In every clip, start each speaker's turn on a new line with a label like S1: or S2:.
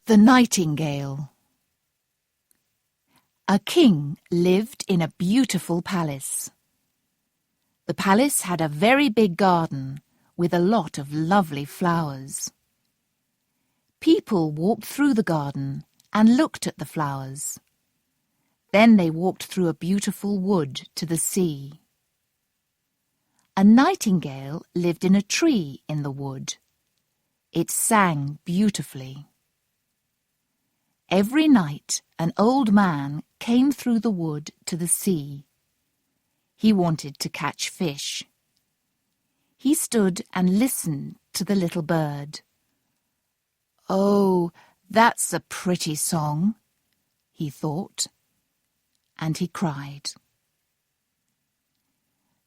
S1: The Nightingale. A king lived in a beautiful palace. The palace had a very big garden with a lot of lovely flowers. People walked through the garden and looked at the flowers. Then they walked through a beautiful wood to the sea. A nightingale lived in a tree in the wood. It sang beautifully. Every night an old man came through the wood to the sea. He wanted to catch fish. He stood and listened to the little bird. "Oh, that's a pretty song," he thought, and he cried.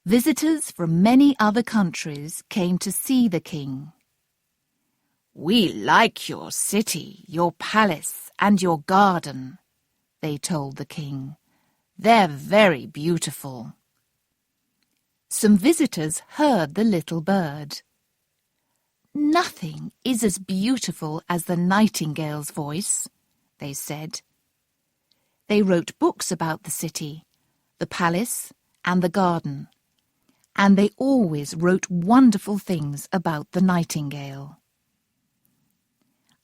S1: Visitors from many other countries came to see the king. "We like your city, your palace, and your garden," they told the king. "They're very beautiful." Some visitors heard the little bird. "Nothing is as beautiful as the nightingale's voice," they said. They wrote books about the city, the palace, and the garden, and they always wrote wonderful things about the nightingale.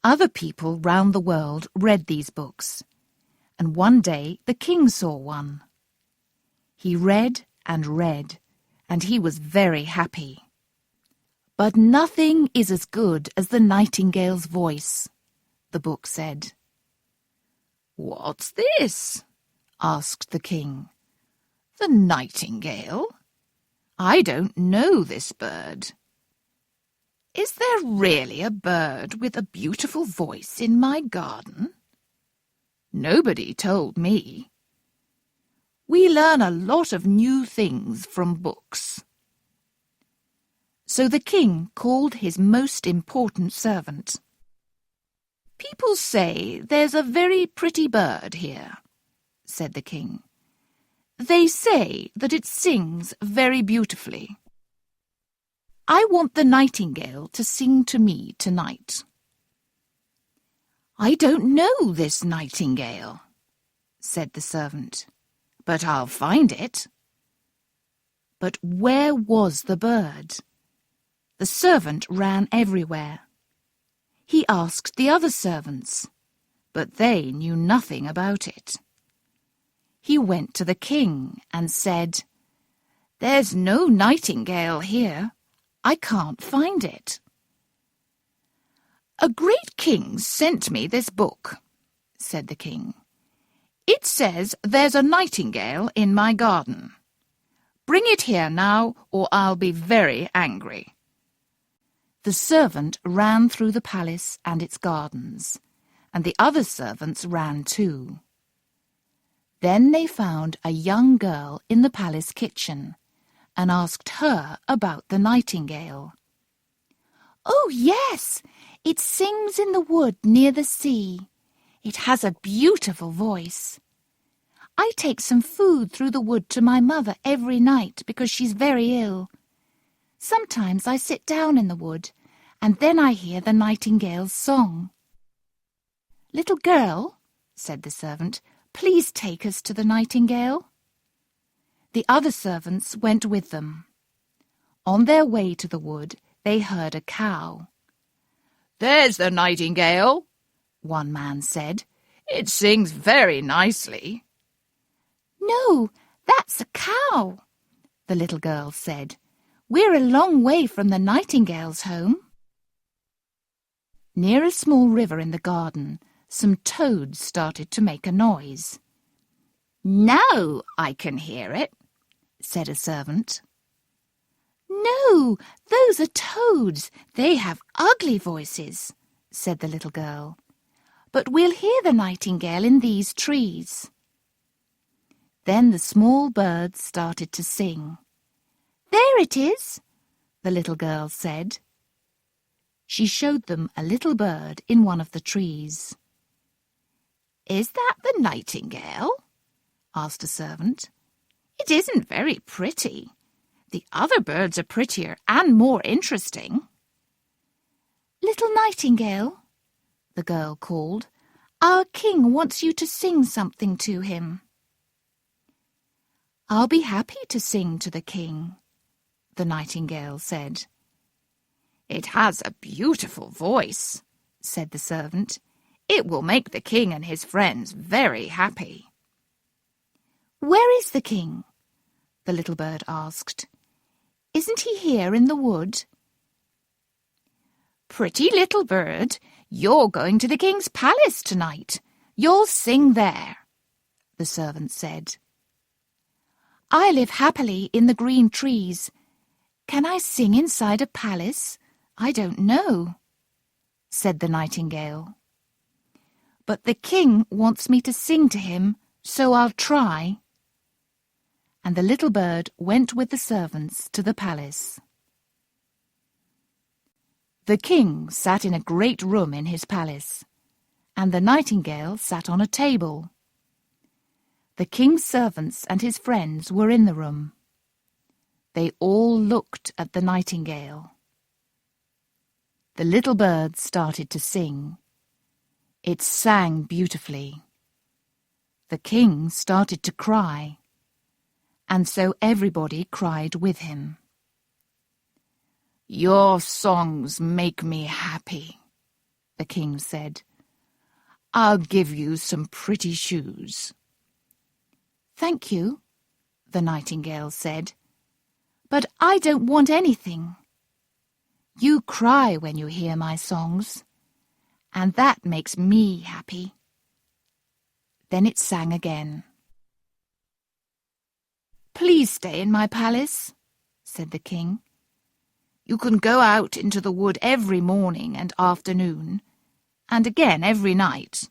S1: Other people round the world read these books, and one day the king saw one. He read, and he was very happy. "But nothing is as good as the nightingale's voice," the book said. "What's this?" asked the king. "The nightingale? I don't know this bird. Is there really a bird with a beautiful voice in my garden? Nobody told me. We learn a lot of new things from books." So the king called his most important servant. "People say there's a very pretty bird here," said the king. "They say that it sings very beautifully. I want the nightingale to sing to me tonight." "I don't know this nightingale," said the servant, "but I'll find it." But where was the bird? The servant ran everywhere. He asked the other servants, but they knew nothing about it. He went to the king and said, "There's no nightingale here. I can't find it." "A great king sent me this book," said the king. "It says there's a nightingale in my garden. Bring it here now, or I'll be very angry." The servant ran through the palace and its gardens, and the other servants ran too. Then they found a young girl in the palace kitchen and asked her about the nightingale. "Oh, yes, it sings in the wood near the sea. It has a beautiful voice. I take some food through the wood to my mother every night because she's very ill. Sometimes I sit down in the wood, and then I hear the nightingale's song." "Little girl," said the servant, "please take us to the nightingale." The other servants went with them. On their way to the wood, they heard a cow. "There's the nightingale," one man said. "It sings very nicely." "No, that's a cow," the little girl said. "We're a long way from the nightingale's home." Near a small river in the garden, some toads started to make a noise. "Now I can hear it," said a servant. "No, those are toads. They have ugly voices," said the little girl. "But we'll hear the nightingale in these trees." Then the small birds started to sing. "There it is," the little girl said. She showed them a little bird in one of the trees. "Is that the nightingale?" asked a servant. "It isn't very pretty. The other birds are prettier and more interesting." "Little nightingale," the girl called. "Our king wants you to sing something to him." "I'll be happy to sing to the king," the nightingale said. "It has a beautiful voice," said the servant. "It will make the king and his friends very happy." "Where is the king?" the little bird asked. "Isn't he here in the wood?" "Pretty little bird, you're going to the king's palace tonight. You'll sing there," the servant said. "I live happily in the green trees. Can I sing inside a palace? I don't know," said the nightingale. "But the king wants me to sing to him, so I'll try." And the little bird went with the servants to the palace. The king sat in a great room in his palace, and the nightingale sat on a table. The king's servants and his friends were in the room. They all looked at the nightingale. The little bird started to sing. It sang beautifully. The king started to cry, and so everybody cried with him. "Your songs make me happy," the king said. "I'll give you some pretty shoes." "Thank you," the nightingale said, "but I don't want anything. You cry when you hear my songs, and that makes me happy." Then it sang again. "Please stay in my palace," said the king. "You can go out into the wood every morning and afternoon, and again every night."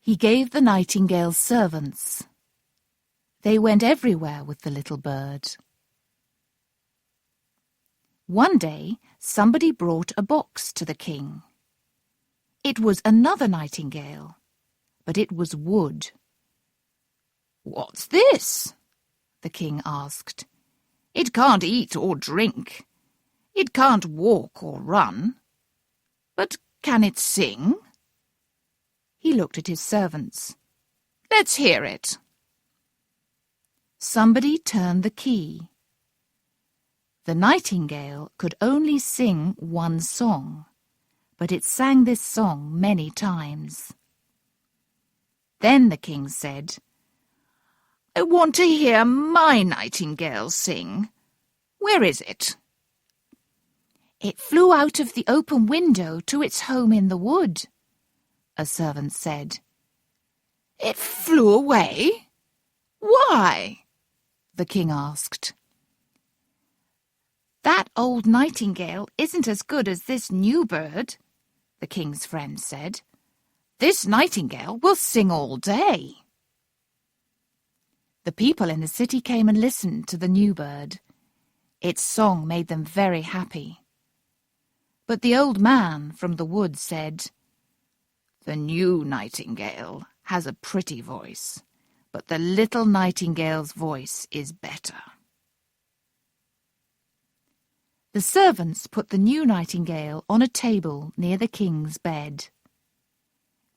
S1: He gave the nightingale servants. They went everywhere with the little bird. One day, somebody brought a box to the king. It was another nightingale, but it was wood. "What's this?" the king asked. "It can't eat or drink. It can't walk or run. But can it sing?" He looked at his servants. "Let's hear it." Somebody turned the key. The nightingale could only sing one song, but it sang this song many times. Then the king said, "I want to hear my nightingale sing. Where is it?" "It flew out of the open window to its home in the wood," a servant said. "It flew away? Why?" the king asked. "That old nightingale isn't as good as this new bird," the king's friend said. "This nightingale will sing all day." The people in the city came and listened to the new bird. Its song made them very happy. But the old man from the wood said, "The new nightingale has a pretty voice, but the little nightingale's voice is better." The servants put the new nightingale on a table near the king's bed.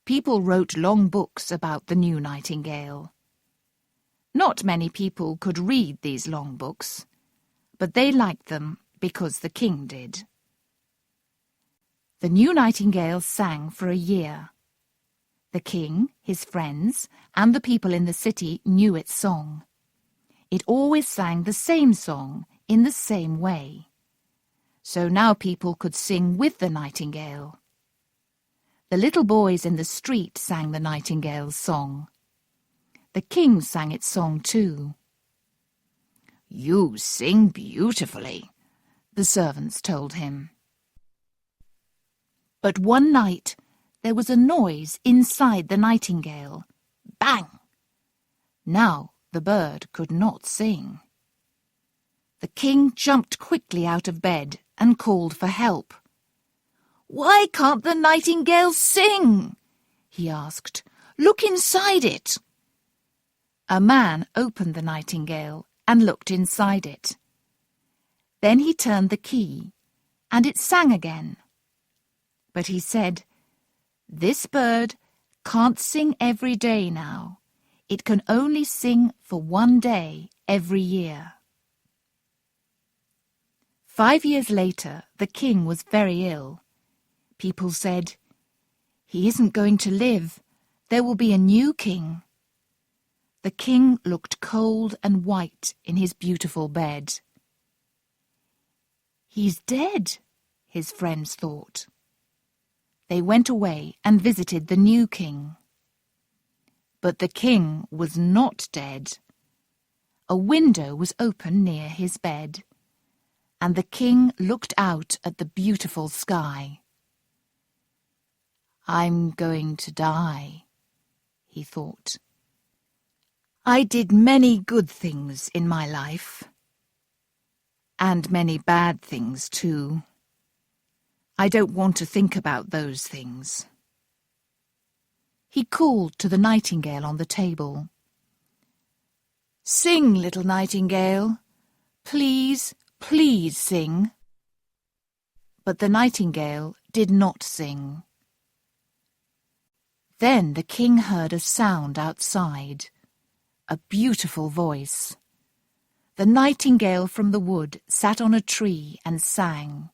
S1: People wrote long books about the new nightingale. Not many people could read these long books, but they liked them because the king did. The new nightingale sang for a year. The king, his friends, and the people in the city knew its song. It always sang the same song in the same way. So now people could sing with the nightingale. The little boys in the street sang the nightingale's song. The king sang its song too. "You sing beautifully," the servants told him. But one night there was a noise inside the nightingale. Bang! Now the bird could not sing. The king jumped quickly out of bed and called for help. "Why can't the nightingale sing?" he asked. "Look inside it." A man opened the nightingale and looked inside it. Then he turned the key, and it sang again. But he said, "This bird can't sing every day now. It can only sing for 1 day every year." 5 years later, the king was very ill. People said, "He isn't going to live. There will be a new king." The king looked cold and white in his beautiful bed. "He's dead," his friends thought. They went away and visited the new king. But the king was not dead. A window was open near his bed, and the king looked out at the beautiful sky. "I'm going to die," he thought. "I did many good things in my life, and many bad things too. I don't want to think about those things." He called to the nightingale on the table. "Sing, little nightingale. Please, please sing." But the nightingale did not sing. Then the king heard a sound outside, a beautiful voice. The nightingale from the wood sat on a tree and sang.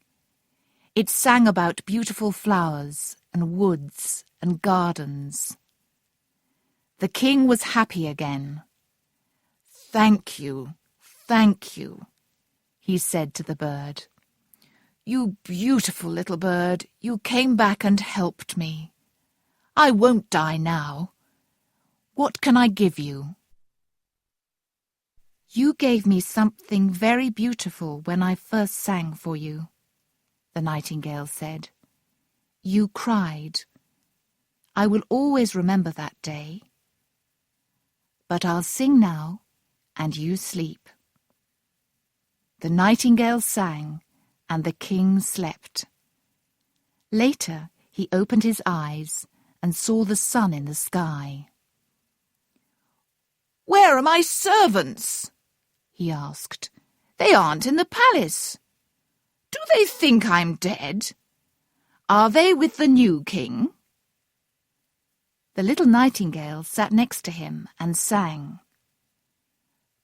S1: It sang about beautiful flowers and woods and gardens. The king was happy again. "Thank you, thank you," he said to the bird. "You beautiful little bird, you came back and helped me. I won't die now. What can I give you?" "You gave me something very beautiful when I first sang for you," the nightingale said. "You cried. I will always remember that day. But I'll sing now, and you sleep." The nightingale sang, and the king slept. Later he opened his eyes and saw the sun in the sky. "Where are my servants?" he asked. "They aren't in the palace. Do they think I'm dead? Are they with the new king?" The little nightingale sat next to him and sang.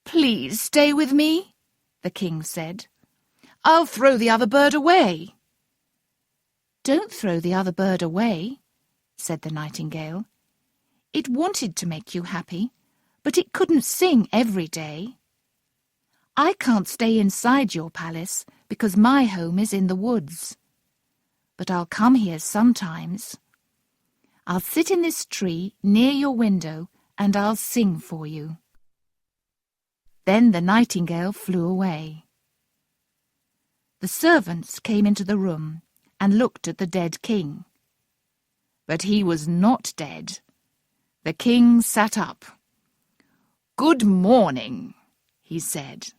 S1: "Please stay with me," the king said. "I'll throw the other bird away." "Don't throw the other bird away," said the nightingale. "It wanted to make you happy, but it couldn't sing every day. I can't stay inside your palace because my home is in the woods. But I'll come here sometimes. I'll sit in this tree near your window and I'll sing for you." Then the nightingale flew away. The servants came into the room and looked at the dead king. But he was not dead. The king sat up. "Good morning," he said.